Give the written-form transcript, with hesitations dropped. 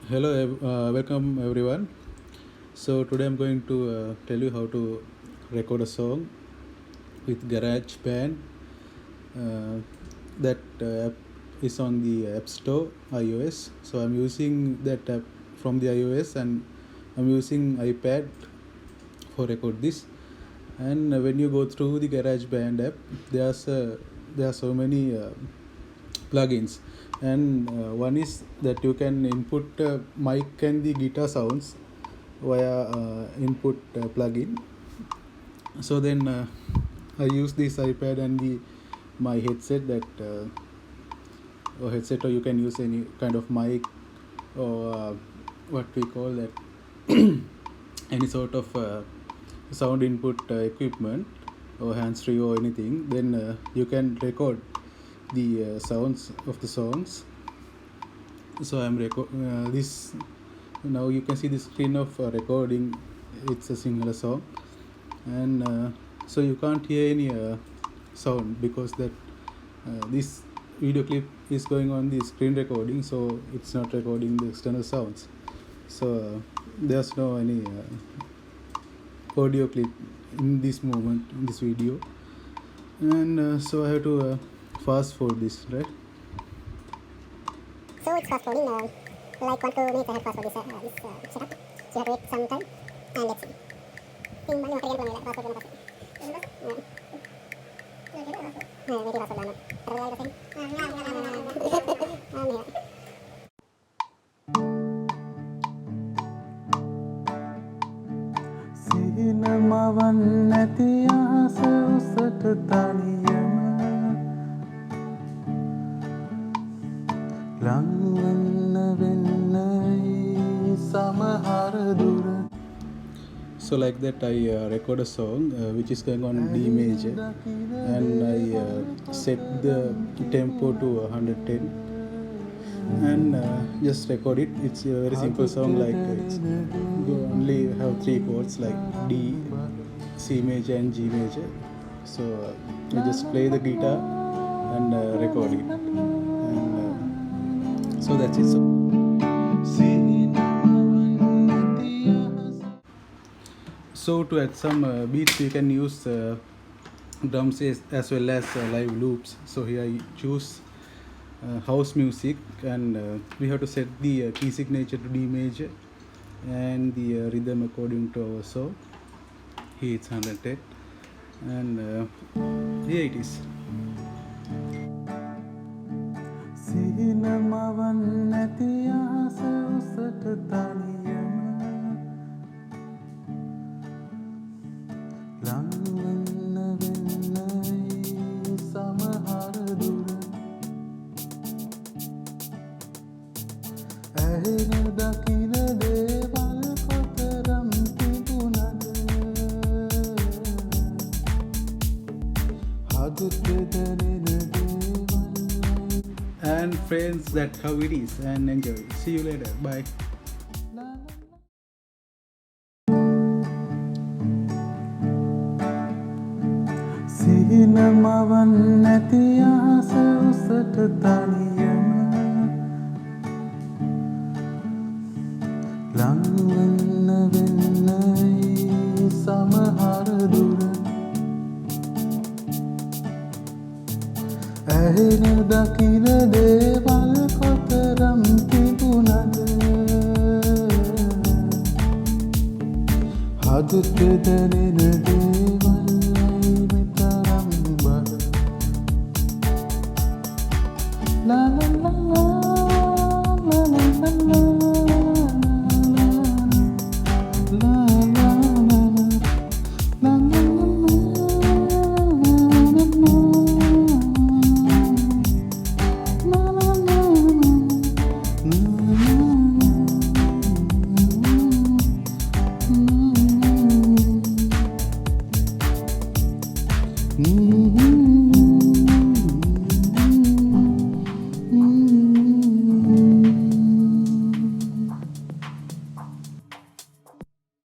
Hello, welcome everyone. So today I'm going to tell you how to record a song with GarageBand. That app is on the App Store, iOS. So I'm using that app from the iOS, and I'm using iPad for record this. And when you go through the GarageBand app, there are so many plugins, and one is that you can input mic and the guitar sounds via input plugin. So then I use this iPad and the my headset, that or headset, or you can use any kind of mic, or what we call that, any sort of sound input equipment, or hands free or anything. Then you can record the sounds of the songs. So I'm this. Now you can see the screen of recording. It's a singular song, and so you can't hear any sound, because that this video clip is going on the screen recording, so it's not recording the external sounds. So there's no any audio clip in this moment in this video, and so I have to fast forward this, right? So it's fast forwarding, like 1 to 2 minutes I have fast forward this setup. So you have to wait some time, and let's see. Fast forward. සිහින මවන් නැති අහස උසට තනියම ලං වෙන්න වෙන්නයි සමහර දුර. So like that I record a song which is going on D major, and I set the tempo to 110, and just record it. It's a very simple song, like you only have 3 chords like D, C major and G major. So you just play the guitar and record it, and so that's it. So to add some beats, you can use drums as well as live loops. So here I choose house music, and we have to set the key signature to D major, and the rhythm according to our song. Here it's 110, and here it is. සිහින මවන් නැති අහස උසට තනියම ලං වෙන්න වෙන්නයි සමහර දුර. ඇහෙන දකින දේවල් කොතරම් තිබුණද හදට දැනෙන දේවල්. And friends, that's how it is, and enjoy. See you later. Bye. සිහින මවන් නැති අහස උසට තනියම ලං වෙන්න වෙන්නයි සමහර දුර. ඇහෙන දකින දේවල් කොතරම් තිබුණද හදට දැනෙන දේවල්යි මෙතරම් බර. ලා ලා ලා ලා ලා ලා Mm-hmm.